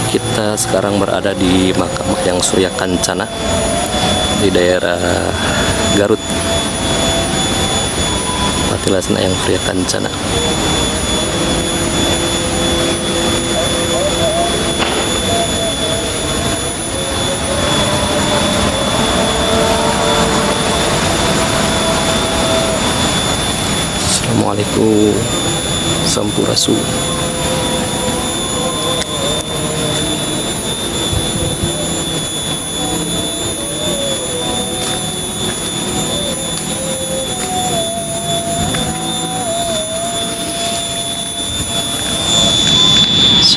Kita sekarang berada di makam yang Surya Kancana di daerah Garut, Patilasna yang Surya Kancana. Assalamualaikum Sampurasun.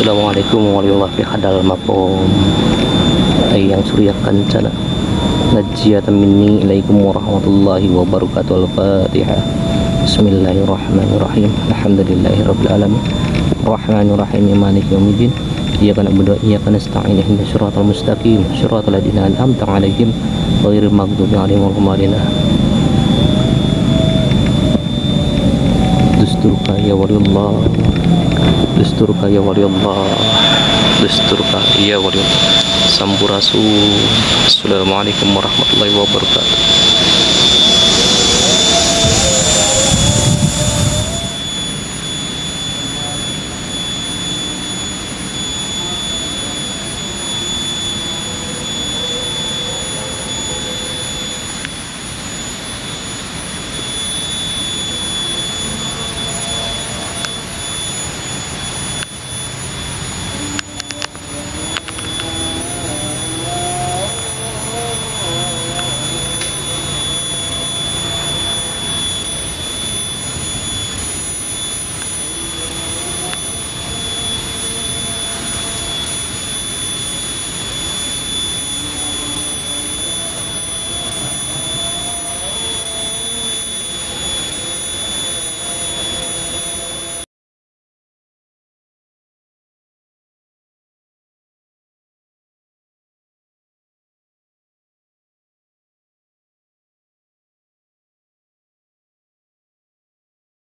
Assalamualaikum warahmatullahi wabarakatuh. Maqam yang Surya Kancana. Najiyatan minni ilaikum warahmatullahi wabarakatuh. Al-Fatihah. Bismillahirrahmanirrahim. Alhamdulillahirabbil alamin. Arrahmanirrahim. Maliki yaumiddin. Iyyaka na'budu wa iyyaka nasta'in. Ihdinas siratal mustaqim. Siratal ladzina an'amta 'alaihim ghairil maghdubi 'alaihim waladdallin. Dusturka ya waliyullah. Dusturka ya waliyullah. Dusturka ya waliyullah. Sampurasun. Assalamualaikum warahmatullahi wabarakatuh.